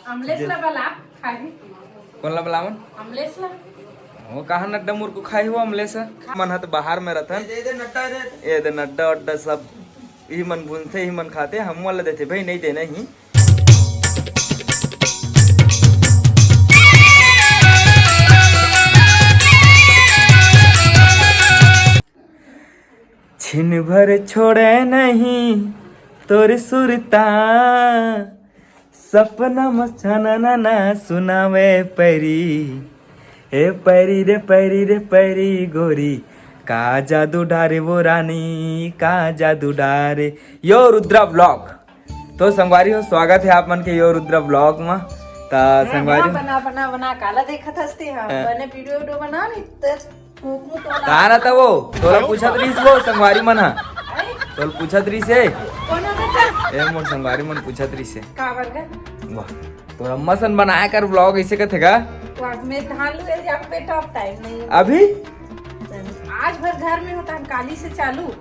अमलेसला बला खाही कोणला बोलावन अमलेसला वो कहा नड्डा मुर्को खाई हुआ हमले से मन हत बाहर में रहतन ये दे नड्डा अड्डा सब ही मन बुनते ही मन खाते हम वाला देते भाई नहीं देना ही छिन भर छोड़े नहीं तोर सुरता सपना मचना ना सुनावे परी ए पैरी रे पैरी रे पैरी गोरी का जादू डारे वो रानी का जादू डारे यो रुद्रा ब्लॉग तो संगवारी हो स्वागत है आप मन के यो रुद्रा ब्लॉग में ता संगवारी बना बना बना काला देखत हस्ती हां बने वीडियो बना नी कहा रहता वो तोला पूछत रहीस वो संगवारी मन हा तोल पूछत रहीस है कोना बेटा ए मोर संगवारी मन पूछत रहीस है का बरगा वाह तो अम्मा सन बनाया कर ब्लॉग ऐसे का थेगा वाह में धान ले जा बेटा अब टाइम नहीं है अभी आज भर घर में होता काली से चालू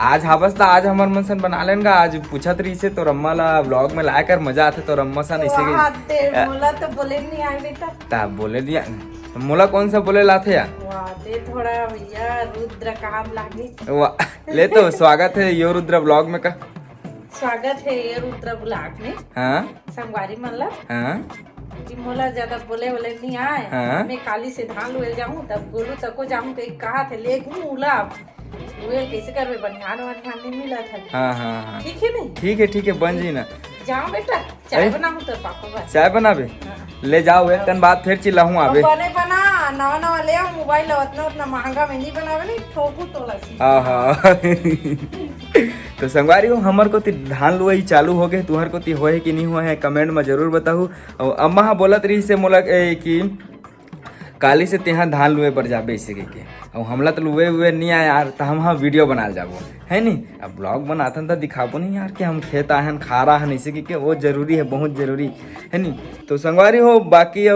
आज हाबस था आज हमर मन सन बना लेन का आज पूछत रही से तो रम्मा ला ब्लॉग में लाकर मजा आते तो रम्मा सन ऐसे के मोला तो बोले नहीं आए बेटा ता बोले दिया मोला कौन सा बोले लाथे या वाह दे थोड़ा भैया रुद्र काम लागे वाह ले तो स्वागत है यो रुद्र ब्लॉग में का स्वागत है ये रुद्र ब्लॉग में हाँ संगवारी मल्ला हाँ कि मोला ज्यादा बोले नहीं आए हाँ? मैं काली से धान लुए जाऊं तब गोलू तको जाऊं तो कहा थे ले उला वे कैसे करवे बनियान वनियान नहीं मिला था हाँ हाँ हाँ ठीक है नहीं ठीक है बन जी ना जाओ बेटा चाय बनाऊं तो पापा बस चाय बनाबे ले जाओ एक टन बाद फिर चिल्लाऊं आबे बने बना नवा नवा ले आओ मोबाइल उतना उतना महंगा में नहीं बनावे नहीं ठोकू तोला सी हाँ हाँ तो संगवारी हो हमर को ती धान लुआई चालू हो गए तुहर को ती होए कि नहीं हुआ है कमेंट में जरूर बताहू और अम्मा हा बोलत रही से मोला कि काली से तेहा धान लुए पर जाबे इसे के और हमला तो लुए हुए नहीं आए यार तो हम हाँ वीडियो बना जाबो है नहीं अब ब्लॉग बनाथन तो दिखाबो नहीं यार कि हम खेत आहन खा रहा हन इसे के वो जरूरी है बहुत जरूरी है नहीं तो संगवारी हो बाकी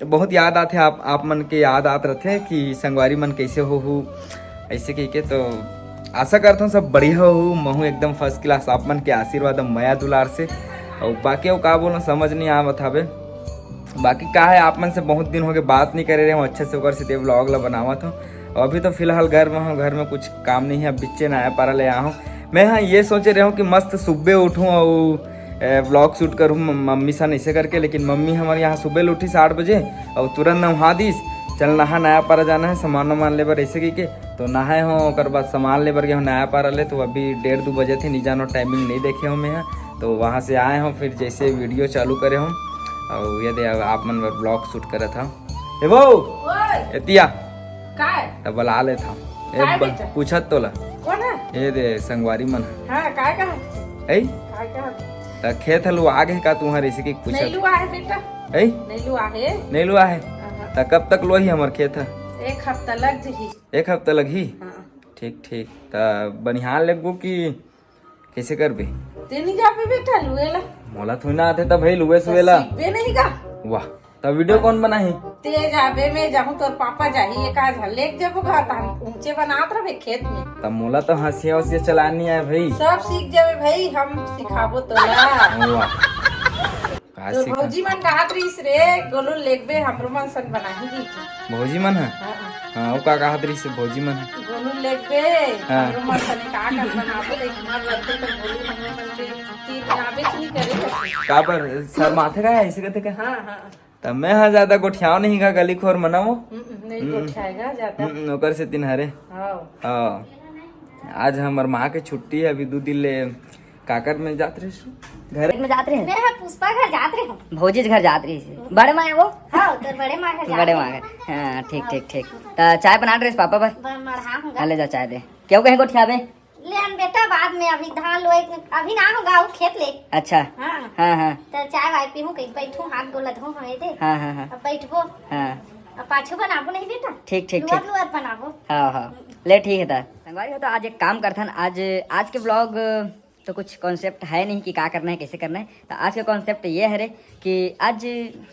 बहुत याद आते आप मन के याद आत रहते कि संगवारी मन कैसे हो ऐसे के तो आशा करता हूँ सब बढ़िया हो महू एकदम फर्स्ट क्लास आप मन के आशीर्वाद मया दुलार से और बाकी वो का बोलो समझ नहीं आवत हवे बाकी का है आप मन से बहुत दिन हो गए बात नहीं करे रहे हूँ अच्छे से ते व्लॉग ला बनावत हूँ और अभी तो फिलहाल घर में हूँ घर में कुछ काम नहीं है बिच्चे ना आया पारा ले आया हूँ मैं हाँ ये सोचे रहा हूँ कि मस्त सुबह उठूँ और व्लॉग शूट करूँ मम्मी सन ऐसे करके लेकिन मम्मी हमारे यहाँ सुबह उठी 8 बजे और तुरंत नहा दीस चल नहा नया पारा जाना है सामान वामान लेबर ऐसे के तो नहाए हो और बाद सामान लेबर गए नया पारा ले तो अभी 1:30-2 बजे थे नहीं जानो टाइमिंग नहीं देखे हूँ मैं यहाँ तो वहाँ से आए हूँ फिर जैसे वीडियो चालू करे हूँ और ये दे आप मन ब्लॉग शूट करे था ए वो एतिया तब बुला ले था पूछत तोला ये दे संगवारी मन ए त खेत हलु आगे का तुम्हारे इसी की पूछत नहीं लुआ है बेटा नहीं लुआ है त कब तक लोही हमर खेत है 1 हफ्ता लग जही 1 हफ्ता लगी ठीक त बनिहार लगबो कि कैसे करबे ते नहीं जाबे बेटा लुएला मोला थोड़ी ना आते तब भाई लुए सुएला बे नहीं का वाह तब वीडियो कौन बनाही ते जाबे में जाऊं तोर पापा जाही एक आज लेक जबो घाट हम ऊंचे बनात रहे खेत में तब मोला तो हंसिया उसिया चलानी है भाई सब सीख जाबे भाई हम सिखाबो तोला वाह तो भौजी मन कहत रहीस रे गोलू लेकबे हमरो मन सन बनाही दी भौजी मन है हां ओ का कहत रहीस भौजी मन गोलू लेकबे हमरो मन सन का कर बनाबो लेकिन मर रहते तो गोलू हमरो मन के तीन बनाबे नहीं करे का पर सर माथे का ऐसे कहते का हां तब मैं हाँ ज्यादा गोठियाओ नहीं का गली खोर मनाओ नहीं गोठियाएगा ज्यादा ओकर से तीन हरे हां आज हमर माँ के छुट्टी है अभी 2 दिन ले काकर में जात रहे घर में जात रहे मैं पुष्पा घर जात रहे भौजी घर जात रही बड़े माँ वो हां तो बड़े माँ घर हां ठीक तो चाय बना रहे पापा पर ले जा चाय दे क्यों कहीं गोठियाबे ले हम बेटा बाद में अभी धान लोए अभी ना होगा वो खेत ले अच्छा हाँ तो चाय वाय पीहूं कहीं बैठूं हाथ गोला धो होए दे हाँ अब बैठबो अब पाछू बनाबो नहीं बेटा ठीक लुआर बनाबो हाँ ले ठीक है संगवारी हो तो आज एक काम करथन आज के ब्लॉग तो कुछ कॉन्सेप्ट है नहीं कि क्या करना है कैसे करना है तो आज का कॉन्सेप्ट ये है रे कि आज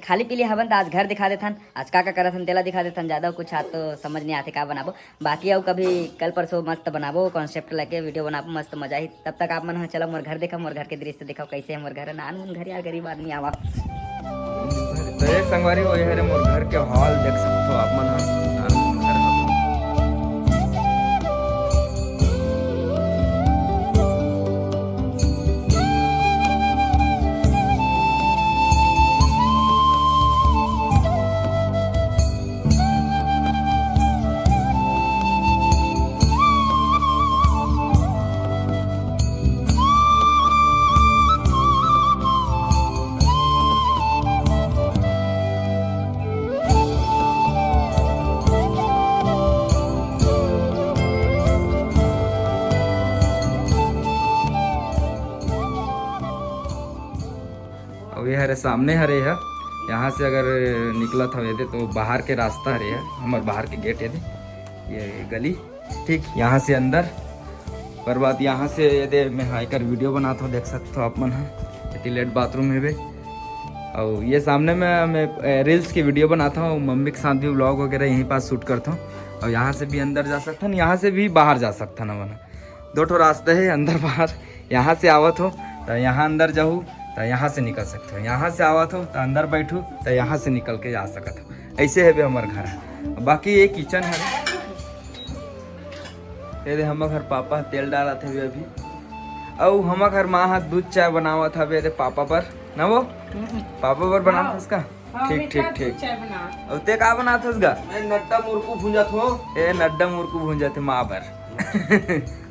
खाली पीली हवन तो आज घर दिखा देथन आज का करथन तेला दिखा देथन ज़्यादा कुछ आज तो समझ नहीं आते का बनाबो बाकी अब कभी कल परसों मस्त बनाबो कॉन्सेप्ट लेके वीडियो बनाबो मस्त मजा ही तब तक आप मन चलो मोर घर देखा मोर घर के दृश्य दिखाओ कैसे मोर घर नान घर यार गरीब आदमी आवा तो ये संगवारी हो ये मोर घर के हॉल देख सकते हो आप मन ह घर ह। अब ये हरे सामने हरे है, यहाँ से अगर निकला था ये तो बाहर के रास्ता हरे है, हमारे बाहर के गेट ये गली ठीक यहाँ से अंदर। पर बात यहाँ से ये मैं हाईकर वीडियो बनाता हूँ देख सकते हो आप मन है लेट बाथरूम है बे। और ये सामने में मैं रील्स की वीडियो बनाता हूँ, मम्मी के साथ भी व्लॉग वगैरह यहीं पास शूट करता हूँ। और यहाँ से भी अंदर जा सकता हूँ, यहाँ से भी बाहर जा सकता ना मना, दो ठो रास्ते है अंदर बाहर। यहाँ से आवत हो तो यहाँ अंदर जाऊँ तो यहाँ से निकल सकते हो, यहाँ से आवत हो तो अंदर बैठू तो यहाँ से निकल के जा सकते हो। ऐसे है भी हमारे घर है। बाकी ये किचन है, ये दे हमारे घर पापा तेल डाला थे अभी। और हमारे घर माँ हाथ दूध चाय बनावा था अभी पापा पर ना, वो पापा पर बना था उसका। ठीक ठीक ठीक। और ते का बना था उसका? नड्डा मुर्कू भूंजा थो। ए नड्डा मुर्कू भूंजा थे माँ पर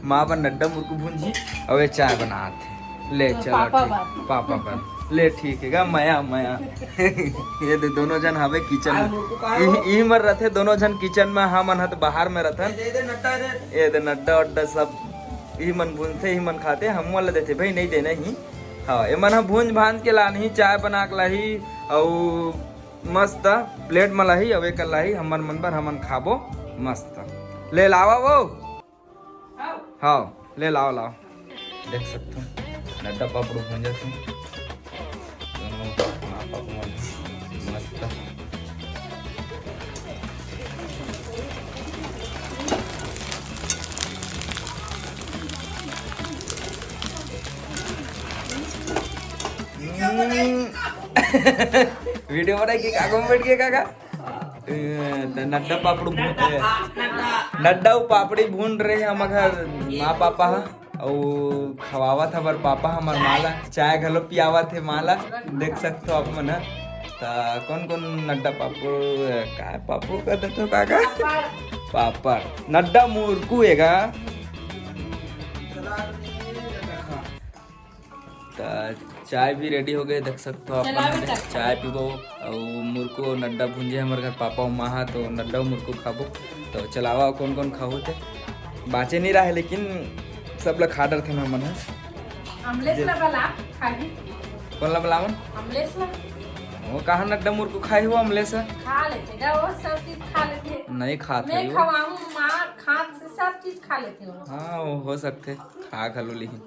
माँ पर नड्डा मुर्कू भूंजी और ये चाय बना थे। ले चलो ठीक, पापा पर ले ठीक है मया मया ये दे दोनों जन हवे किचन में ई मर रथे, दोनों जन किचन में हम मन हत बाहर में रथन। ये दे नड्डा वड्डा सब ई मन भूनते ही मन खाते, हम वाला देते भाई नहीं देना ही। हाँ ये मन भूंज भांज के लानी, चाय बना के लाही और मस्त प्लेट में लाही अवे कर लाही हमन मन पर हमन खाबो मस्त। ले लावा वो, हाँ ले लाओ लाओ देख सकते हो नड्डा पापड़ भूंजा थे दोनों माँ पापा मस्त। वीडियो बनाई काका में बैठ के काका नड्डा पापड़ नड्डा पापड़ी भून रहे हम घर माँ पापा और खवावा था बर पापा हमार माला, चाय घलो पियावा थे माला देख सकते हो आप मन। कौन कौन नड्डा पापड़ का पापड़ का देखो काका पापड़ नड्डा मुर्कू हैगा। चाय भी रेडी हो गए देख सकते हो आप, चाय पीबो और मुर्को नड्डा भूंजे हमारे घर पापा माँ तो नड्डा मुर्को खाबो। तो चलावा कौन कौन खाओ थे बाचे नहीं रहा है लेकिन सब लोग खा डर थे ना मन कौन ला बलावन वो कहा नड्डा मुर्को खाई हो अमले से खा लेते वो सब चीज खा लेते, नहीं खाते मैं खवाऊं माँ खाद से सब चीज खा लेते हो। हाँ वो हो सकते खा खलो लेकिन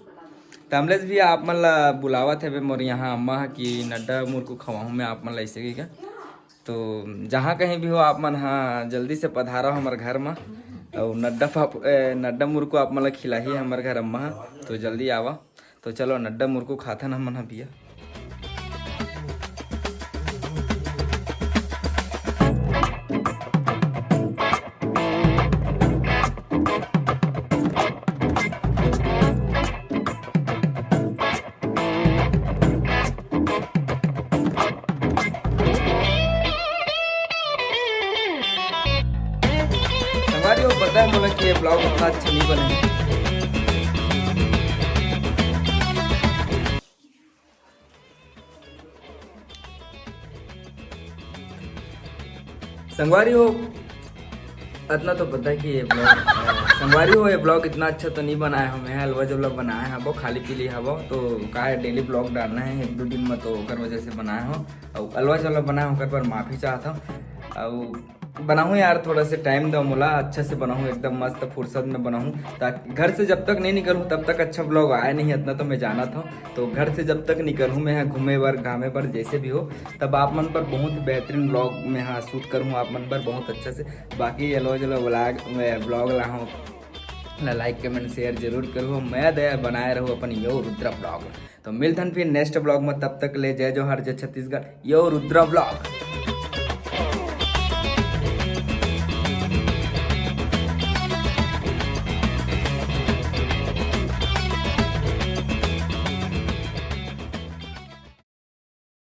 तमलेस भी आप मन ला बुलावा थे मोर यहाँ अम्मा की नड्डा मुर्को खवाऊँ मैं आप मन ला ऐसे क्या। तो जहाँ कहीं भी हो आप मन हाँ जल्दी से पधारो हमारे घर में और नड्डा मुर्को आप मतलब खिला ही हमारे घर अम्मा तो जल्दी आवा। तो चलो नड्डा मुर्को खाता ना मन भैया। पता है बोला कि ये ब्लॉग उतना अच्छा नहीं बने। संगवारी हो इतना तो पता है कि ये ब्लॉग संगवारी हो ये ब्लॉग इतना अच्छा तो नहीं बनाया हमें, हलवा जब बनाया है वो खाली पीली है वो तो का है डेली ब्लॉग डालना है एक दो दिन में तो ओकर वजह से बनाया हो और अलवा जब बनाया होकर पर माफ़ी चाहता हूँ। और बनाऊँ यार थोड़ा सा टाइम दो मोला, अच्छे से बनाऊँ एकदम मस्त फुर्सत में बनाऊँ ताकि घर से जब तक नहीं निकलूँ तब तक अच्छा ब्लॉग आया नहीं इतना तो मैं जाना था। तो घर से जब तक निकलूँ मैं यहाँ घूमे पर घामे पर जैसे भी हो तब आप मन पर बहुत बेहतरीन ब्लॉग में यहाँ शूट करूँ आप मन पर बहुत अच्छे से। बाकी चलो चलो ब्लॉग ला हूँ लाइक कमेंट शेयर जरूर करो, मैं दया बनाए रहूँ अपन यो रुद्रा ब्लॉग। तो मिलथन फिर नेक्स्ट ब्लॉग में, तब तक ले जय जोहार जय छत्तीसगढ़, यो रुद्रा ब्लॉग।